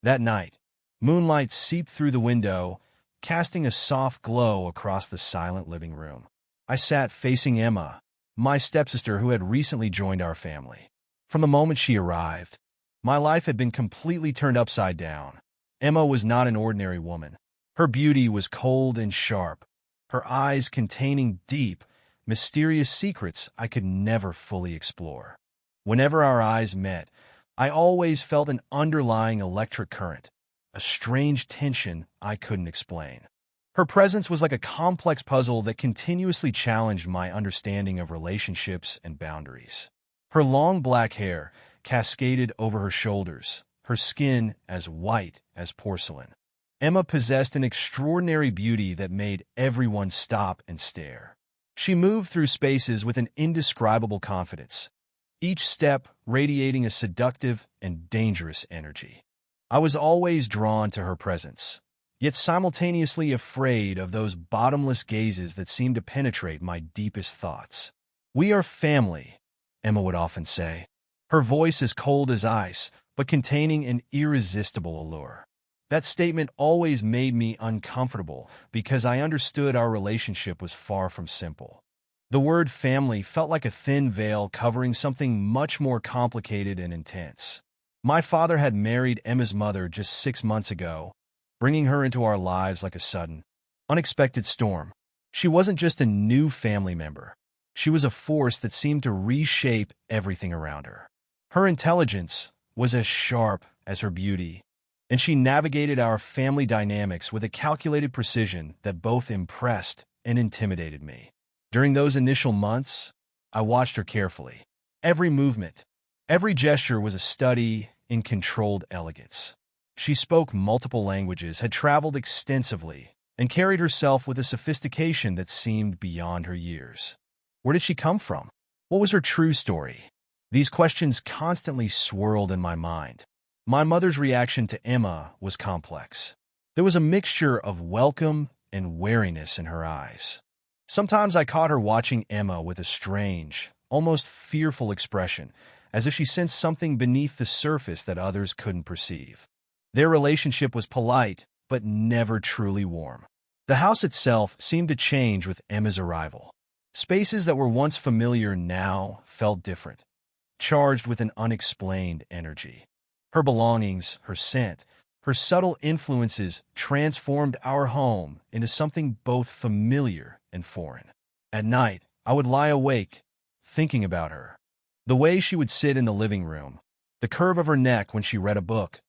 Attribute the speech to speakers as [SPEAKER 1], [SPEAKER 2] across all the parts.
[SPEAKER 1] That night, moonlight seeped through the window, casting a soft glow across the silent living room. I sat facing Emma, my stepsister who had recently joined our family. From the moment she arrived, my life had been completely turned upside down. Emma was not an ordinary woman. Her beauty was cold and sharp, her eyes containing deep, mysterious secrets I could never fully explore. Whenever our eyes met, I always felt an underlying electric current, a strange tension I couldn't explain. Her presence was like a complex puzzle that continuously challenged my understanding of relationships and boundaries. Her long black hair cascaded over her shoulders, her skin as white as porcelain. Emma possessed an extraordinary beauty that made everyone stop and stare. She moved through spaces with an indescribable confidence, each step radiating a seductive and dangerous energy. I was always drawn to her presence, yet simultaneously afraid of those bottomless gazes that seemed to penetrate my deepest thoughts. "We are family," Emma would often say, her voice as cold as ice, but containing an irresistible allure. That statement always made me uncomfortable because I understood our relationship was far from simple. The word family felt like a thin veil covering something much more complicated and intense. My father had married Emma's mother just 6 months ago, bringing her into our lives like a sudden, unexpected storm. She wasn't just a new family member. She was a force that seemed to reshape everything around her. Her intelligence was as sharp as her beauty, and she navigated our family dynamics with a calculated precision that both impressed and intimidated me. During those initial months, I watched her carefully. Every movement, every gesture was a study in controlled elegance. She spoke multiple languages, had traveled extensively, and carried herself with a sophistication that seemed beyond her years. Where did she come from? What was her true story? These questions constantly swirled in my mind. My mother's reaction to Emma was complex. There was a mixture of welcome and wariness in her eyes. Sometimes I caught her watching Emma with a strange, almost fearful expression, as if she sensed something beneath the surface that others couldn't perceive. Their relationship was polite, but never truly warm. The house itself seemed to change with Emma's arrival. Spaces that were once familiar now felt different, charged with an unexplained energy. Her belongings, her scent, her subtle influences transformed our home into something both familiar and foreign. At night, I would lie awake, thinking about her. The way she would sit in the living room, the curve of her neck when she read a book,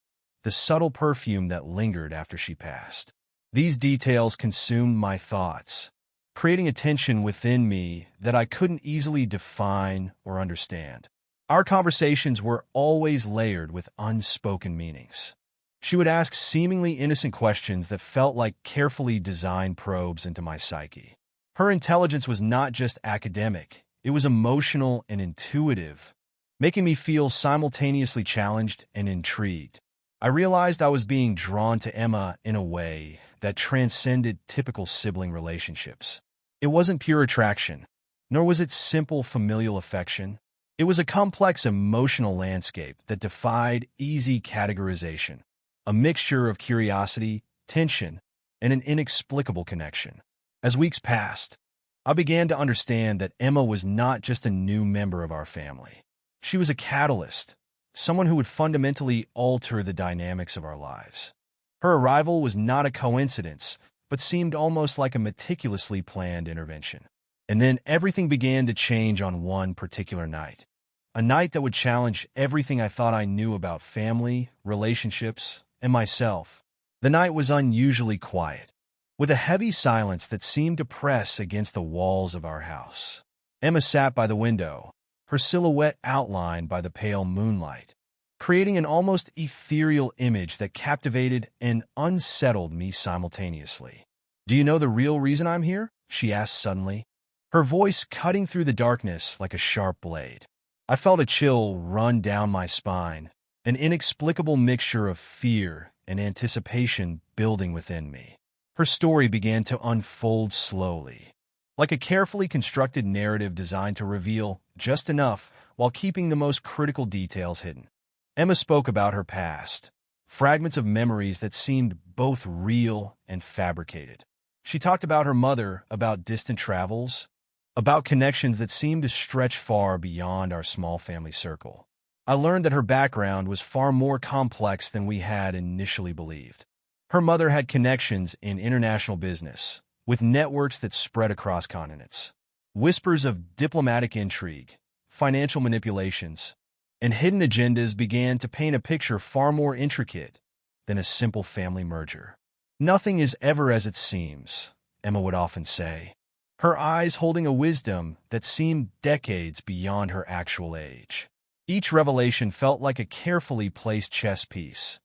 [SPEAKER 1] the subtle perfume that lingered after she passed. These details consumed my thoughts, creating a tension within me that I couldn't easily define or understand. Our conversations were always layered with unspoken meanings. She would ask seemingly innocent questions that felt like carefully designed probes into my psyche. Her intelligence was not just academic, it was emotional and intuitive, making me feel simultaneously challenged and intrigued. I realized I was being drawn to Emma in a way that transcended typical sibling relationships. It wasn't pure attraction, nor was it simple familial affection. It was a complex emotional landscape that defied easy categorization, a mixture of curiosity, tension, and an inexplicable connection. As weeks passed, I began to understand that Emma was not just a new member of our family. She was a catalyst, someone who would fundamentally alter the dynamics of our lives. Her arrival was not a coincidence, but seemed almost like a meticulously planned intervention. And then everything began to change on one particular night. A night that would challenge everything I thought I knew about family, relationships, and myself. The night was unusually quiet, with a heavy silence that seemed to press against the walls of our house. Emma sat by the window, her silhouette outlined by the pale moonlight, creating an almost ethereal image that captivated and unsettled me simultaneously. "Do you know the real reason I'm here?" she asked suddenly, her voice cutting through the darkness like a sharp blade. I felt a chill run down my spine, an inexplicable mixture of fear and anticipation building within me. Her story began to unfold slowly, like a carefully constructed narrative designed to reveal just enough while keeping the most critical details hidden. Emma spoke about her past, fragments of memories that seemed both real and fabricated. She talked about her mother, about distant travels, about connections that seemed to stretch far beyond our small family circle. I learned that her background was far more complex than we had initially believed. Her mother had connections in international business, with networks that spread across continents. Whispers of diplomatic intrigue, financial manipulations, and hidden agendas began to paint a picture far more intricate than a simple family merger. "Nothing is ever as it seems," Emma would often say, her eyes holding a wisdom that seemed decades beyond her actual age. Each revelation felt like a carefully placed chess piece,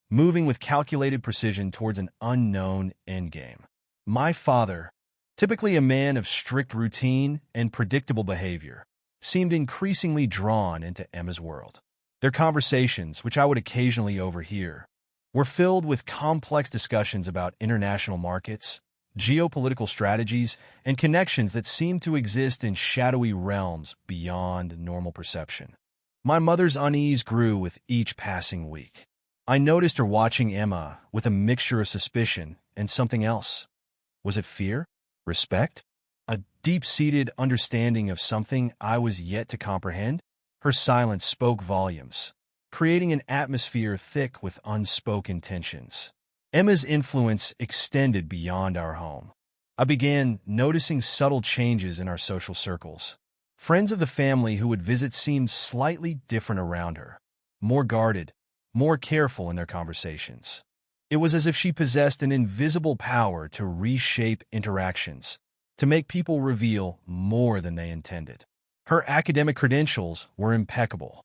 [SPEAKER 1] moving with calculated precision towards an unknown endgame. My father, typically a man of strict routine and predictable behavior, seemed increasingly drawn into Emma's world. Their conversations, which I would occasionally overhear, were filled with complex discussions about international markets, geopolitical strategies, and connections that seemed to exist in shadowy realms beyond normal perception. My mother's unease grew with each passing week. I noticed her watching Emma with a mixture of suspicion and something else. Was it fear? Respect? A deep-seated understanding of something I was yet to comprehend? Her silence spoke volumes, creating an atmosphere thick with unspoken tensions. Emma's influence extended beyond our home. I began noticing subtle changes in our social circles. Friends of the family who would visit seemed slightly different around her, more guarded, more careful in their conversations. It was as if she possessed an invisible power to reshape interactions, to make people reveal more than they intended. Her academic credentials were impeccable.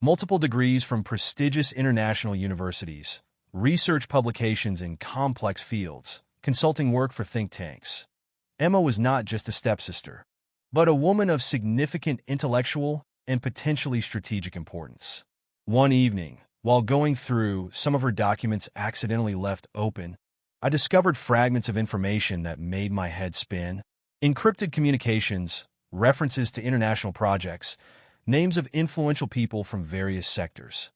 [SPEAKER 1] Multiple degrees from prestigious international universities, research publications in complex fields, consulting work for think tanks. Emma was not just a stepsister, but a woman of significant intellectual and potentially strategic importance. One evening, while going through some of her documents accidentally left open, I discovered fragments of information that made my head spin. Encrypted communications, references to international projects, names of influential people from various sectors.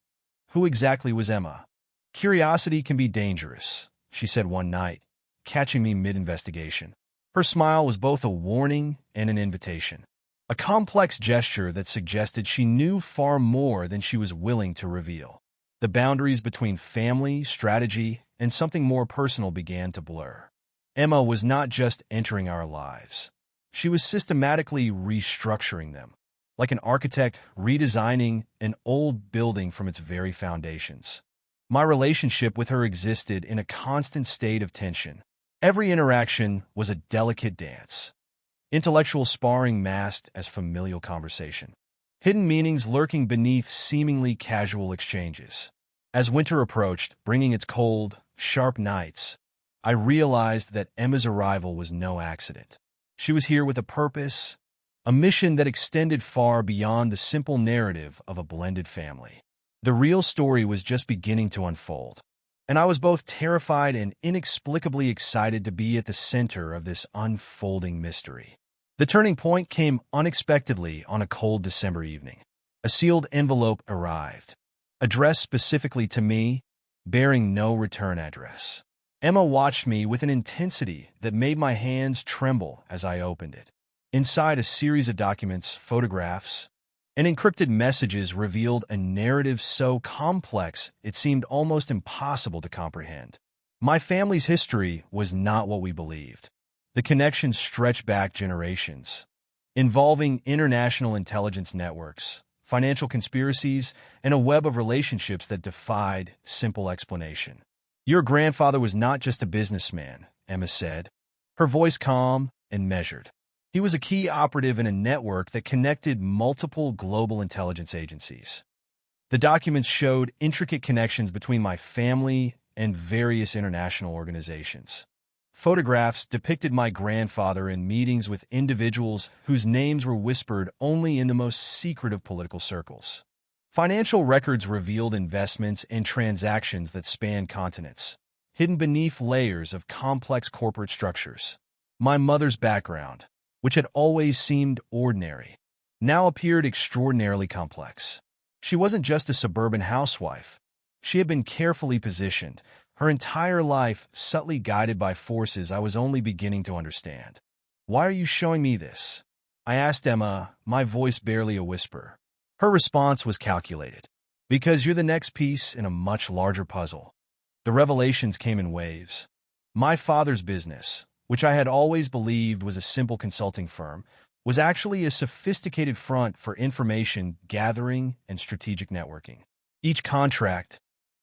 [SPEAKER 1] Who exactly was Emma? "Curiosity can be dangerous," she said one night, catching me mid-investigation. Her smile was both a warning and an invitation, a complex gesture that suggested she knew far more than she was willing to reveal. The boundaries between family, strategy, and something more personal began to blur. Emma was not just entering our lives. She was systematically restructuring them, like an architect redesigning an old building from its very foundations. My relationship with her existed in a constant state of tension. Every interaction was a delicate dance, intellectual sparring masked as familial conversation, hidden meanings lurking beneath seemingly casual exchanges. As winter approached, bringing its cold, sharp nights, I realized that Emma's arrival was no accident. She was here with a purpose, a mission that extended far beyond the simple narrative of a blended family. The real story was just beginning to unfold, and I was both terrified and inexplicably excited to be at the center of this unfolding mystery. The turning point came unexpectedly on a cold December evening. A sealed envelope arrived, addressed specifically to me, bearing no return address. Emma watched me with an intensity that made my hands tremble as I opened it. Inside a series of documents, photographs, and encrypted messages revealed a narrative so complex it seemed almost impossible to comprehend. My family's history was not what we believed. The connections stretched back generations, involving international intelligence networks, financial conspiracies, and a web of relationships that defied simple explanation. "Your grandfather was not just a businessman," Emma said, her voice calm and measured. "He was a key operative in a network that connected multiple global intelligence agencies." The documents showed intricate connections between my family and various international organizations. Photographs depicted my grandfather in meetings with individuals whose names were whispered only in the most secret of political circles. Financial records revealed investments and transactions that spanned continents, hidden beneath layers of complex corporate structures. My mother's background, which had always seemed ordinary, now appeared extraordinarily complex. She wasn't just a suburban housewife. She had been carefully positioned, her entire life subtly guided by forces I was only beginning to understand. "Why are you showing me this?" I asked Emma, my voice barely a whisper. Her response was calculated. "Because you're the next piece in a much larger puzzle." The revelations came in waves. My father's business, which I had always believed was a simple consulting firm, was actually a sophisticated front for information gathering and strategic networking. Each contract,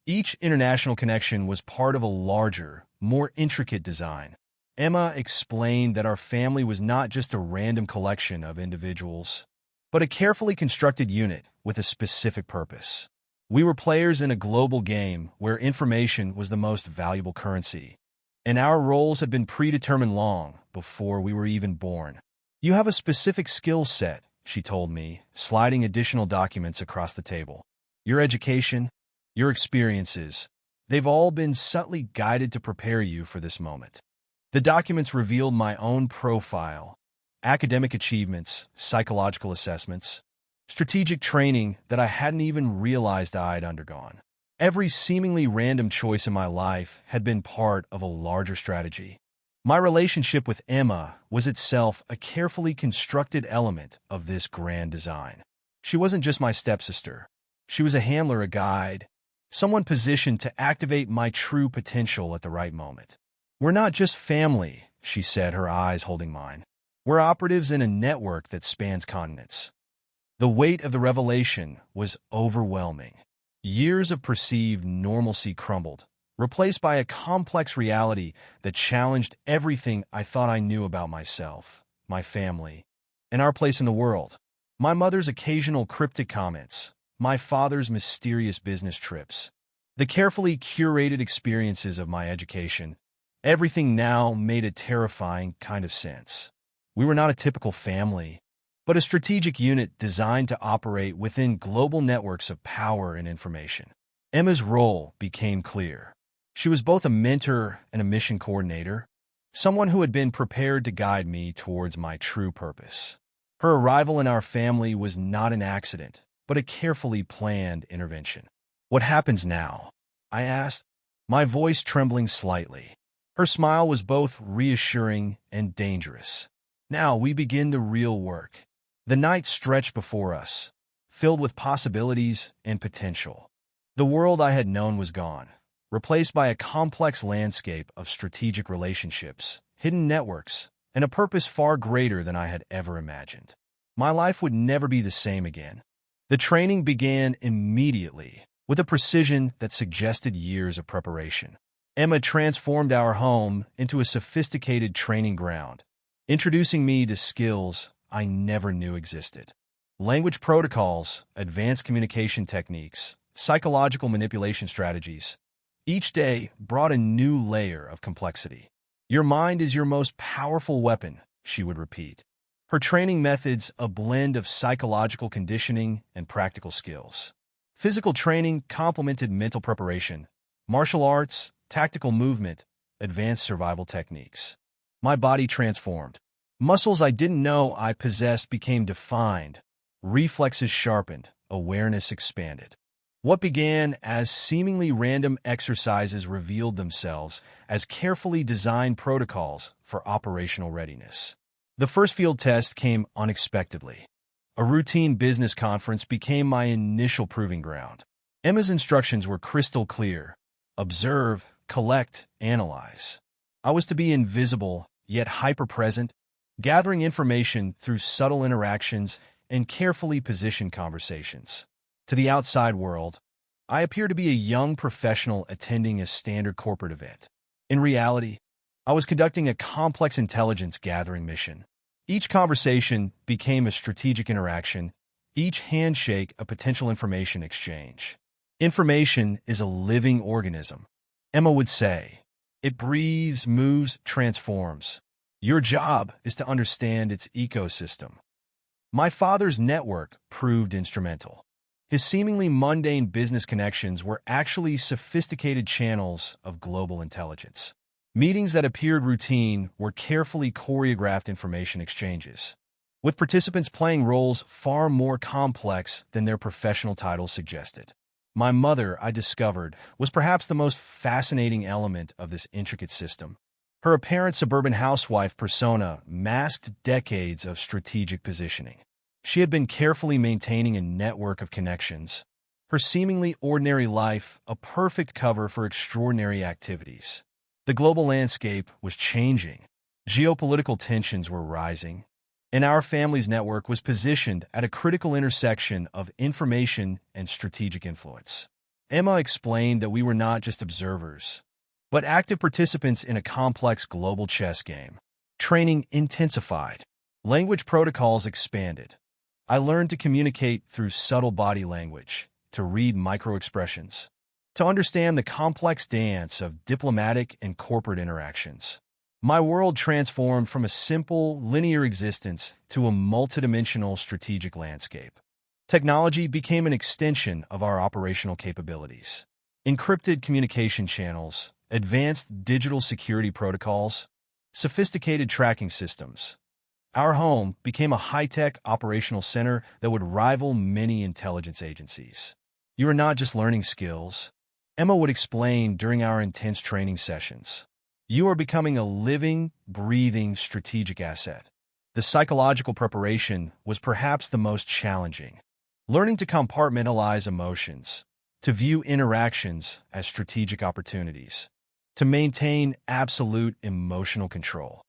[SPEAKER 1] each international connection was part of a larger, more intricate design. Emma explained that our family was not just a random collection of individuals, but a carefully constructed unit with a specific purpose. We were players in a global game where information was the most valuable currency, and our roles had been predetermined long before we were even born. "You have a specific skill set," she told me, sliding additional documents across the table. "Your education, your experiences, they've all been subtly guided to prepare you for this moment." The documents revealed my own profile, academic achievements, psychological assessments, strategic training that I hadn't even realized I'd undergone. Every seemingly random choice in my life had been part of a larger strategy. My relationship with Emma was itself a carefully constructed element of this grand design. She wasn't just my stepsister. She was a handler, a guide, someone positioned to activate my true potential at the right moment. "We're not just family," she said, her eyes holding mine. "We're operatives in a network that spans continents." The weight of the revelation was overwhelming. Years of perceived normalcy crumbled, replaced by a complex reality that challenged everything I thought I knew about myself, my family, and our place in the world. My mother's occasional cryptic comments, my father's mysterious business trips, the carefully curated experiences of my education, everything now made a terrifying kind of sense. We were not a typical family, but a strategic unit designed to operate within global networks of power and information. Emma's role became clear. She was both a mentor and a mission coordinator, someone who had been prepared to guide me towards my true purpose. Her arrival in our family was not an accident, but a carefully planned intervention. "What happens now?" I asked, my voice trembling slightly. Her smile was both reassuring and dangerous. "Now we begin the real work." The night stretched before us, filled with possibilities and potential. The world I had known was gone, replaced by a complex landscape of strategic relationships, hidden networks, and a purpose far greater than I had ever imagined. My life would never be the same again. The training began immediately, with a precision that suggested years of preparation. Emma transformed our home into a sophisticated training ground, introducing me to skills I never knew existed. Language protocols, advanced communication techniques, psychological manipulation strategies. Each day brought a new layer of complexity. "Your mind is your most powerful weapon," she would repeat. Her training methods a blend of psychological conditioning and practical skills. Physical training complemented mental preparation, martial arts, tactical movement, advanced survival techniques. My body transformed. Muscles I didn't know I possessed became defined, reflexes sharpened, awareness expanded. What began as seemingly random exercises revealed themselves as carefully designed protocols for operational readiness. The first field test came unexpectedly. A routine business conference became my initial proving ground. Emma's instructions were crystal clear. Observe, collect, analyze. I was to be invisible, yet hyper-present, gathering information through subtle interactions and carefully positioned conversations. To the outside world, I appeared to be a young professional attending a standard corporate event. In reality, I was conducting a complex intelligence gathering mission. Each conversation became a strategic interaction, each handshake a potential information exchange. Information is a living organism, Emma would say. It breathes, moves, transforms. Your job is to understand its ecosystem. My father's network proved instrumental. His seemingly mundane business connections were actually sophisticated channels of global intelligence. Meetings that appeared routine were carefully choreographed information exchanges, with participants playing roles far more complex than their professional titles suggested. My mother, I discovered, was perhaps the most fascinating element of this intricate system. Her apparent suburban housewife persona masked decades of strategic positioning. She had been carefully maintaining a network of connections, her seemingly ordinary life a perfect cover for extraordinary activities. The global landscape was changing. Geopolitical tensions were rising, and our family's network was positioned at a critical intersection of information and strategic influence. Emma explained that we were not just observers, but active participants in a complex global chess game. Training intensified. Language protocols expanded. I learned to communicate through subtle body language, to read microexpressions, to understand the complex dance of diplomatic and corporate interactions. My world transformed from a simple, linear existence to a multidimensional strategic landscape. Technology became an extension of our operational capabilities. Encrypted communication channels, advanced digital security protocols, sophisticated tracking systems. Our home became a high-tech operational center that would rival many intelligence agencies. You are not just learning skills, Emma would explain during our intense training sessions. You are becoming a living, breathing strategic asset. The psychological preparation was perhaps the most challenging. Learning to compartmentalize emotions, to view interactions as strategic opportunities, to maintain absolute emotional control.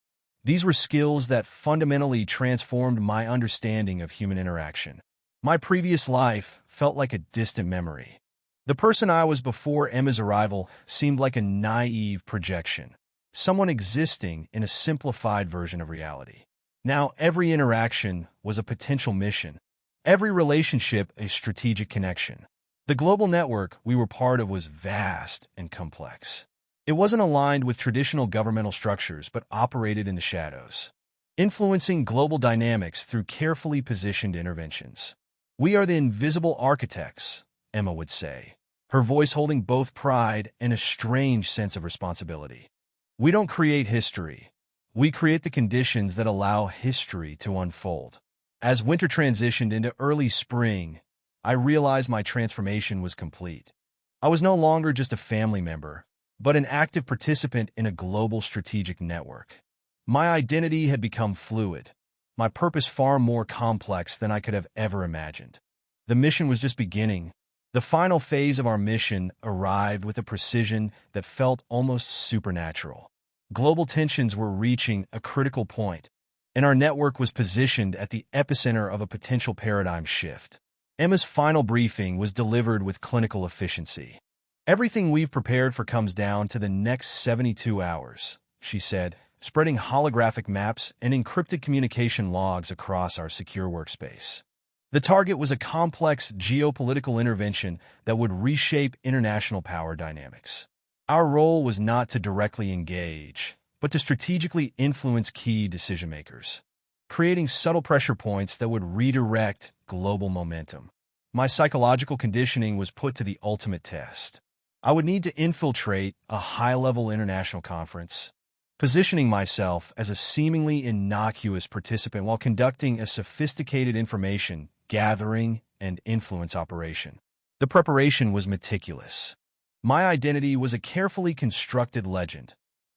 [SPEAKER 1] These were skills that fundamentally transformed my understanding of human interaction. My previous life felt like a distant memory. The person I was before Emma's arrival seemed like a naive projection, someone existing in a simplified version of reality. Now every interaction was a potential mission, every relationship a strategic connection. The global network we were part of was vast and complex. It wasn't aligned with traditional governmental structures but operated in the shadows, influencing global dynamics through carefully positioned interventions. We are the invisible architects, Emma would say, her voice holding both pride and a strange sense of responsibility. We don't create history. We create the conditions that allow history to unfold. As winter transitioned into early spring, I realized my transformation was complete. I was no longer just a family member, but an active participant in a global strategic network. My identity had become fluid, my purpose far more complex than I could have ever imagined. The mission was just beginning. The final phase of our mission arrived with a precision that felt almost supernatural. Global tensions were reaching a critical point, and our network was positioned at the epicenter of a potential paradigm shift. Emma's final briefing was delivered with clinical efficiency. Everything we've prepared for comes down to the next 72 hours, she said, spreading holographic maps and encrypted communication logs across our secure workspace. The target was a complex geopolitical intervention that would reshape international power dynamics. Our role was not to directly engage, but to strategically influence key decision-makers, creating subtle pressure points that would redirect global momentum. My psychological conditioning was put to the ultimate test. I would need to infiltrate a high-level international conference, positioning myself as a seemingly innocuous participant while conducting a sophisticated information gathering and influence operation. The preparation was meticulous. My identity was a carefully constructed legend,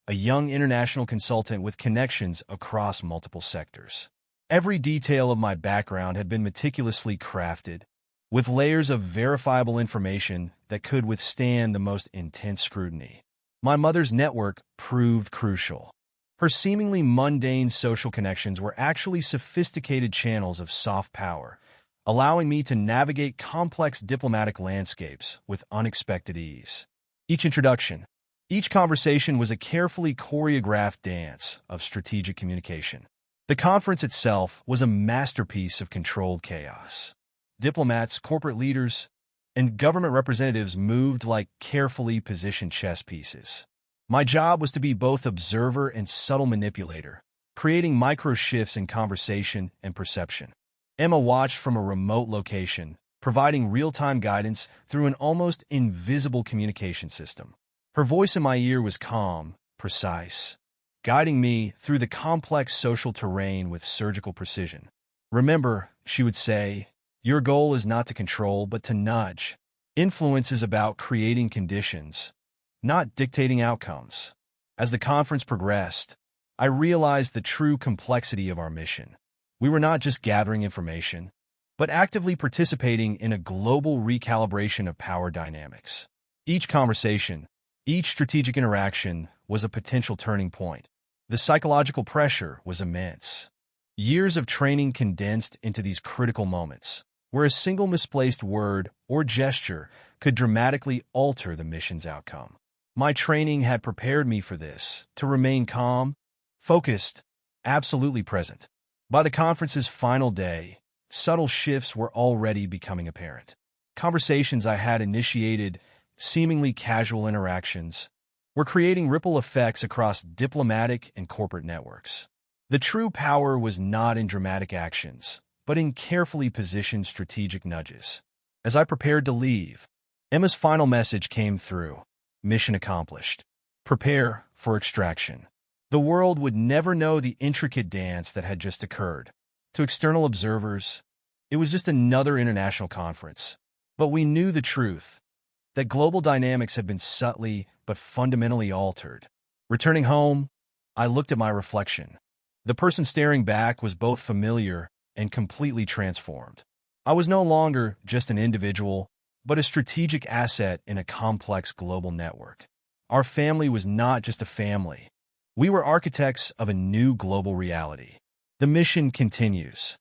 [SPEAKER 1] a young international consultant with connections across multiple sectors. Every detail of my background had been meticulously crafted, with layers of verifiable information that could withstand the most intense scrutiny. My mother's network proved crucial. Her seemingly mundane social connections were actually sophisticated channels of soft power, allowing me to navigate complex diplomatic landscapes with unexpected ease. Each introduction, each conversation was a carefully choreographed dance of strategic communication. The conference itself was a masterpiece of controlled chaos. Diplomats, corporate leaders, and government representatives moved like carefully positioned chess pieces. My job was to be both observer and subtle manipulator, creating micro shifts in conversation and perception. Emma watched from a remote location, providing real-time guidance through an almost invisible communication system. Her voice in my ear was calm, precise, guiding me through the complex social terrain with surgical precision. Remember, she would say, your goal is not to control but to nudge. Influence is about creating conditions, not dictating outcomes. As the conference progressed, I realized the true complexity of our mission. We were not just gathering information, but actively participating in a global recalibration of power dynamics. Each conversation, each strategic interaction was a potential turning point. The psychological pressure was immense. Years of training condensed into these critical moments, where a single misplaced word or gesture could dramatically alter the mission's outcome. My training had prepared me for this, to remain calm, focused, absolutely present. By the conference's final day, subtle shifts were already becoming apparent. Conversations I had initiated, seemingly casual interactions, were creating ripple effects across diplomatic and corporate networks. The true power was not in dramatic actions, but in carefully positioned strategic nudges. As I prepared to leave, Emma's final message came through. Mission accomplished. Prepare for extraction. The world would never know the intricate dance that had just occurred. To external observers, it was just another international conference. But we knew the truth, that global dynamics had been subtly but fundamentally altered. Returning home, I looked at my reflection. The person staring back was both familiar and completely transformed. I was no longer just an individual, but a strategic asset in a complex global network. Our family was not just a family. We were architects of a new global reality. The mission continues.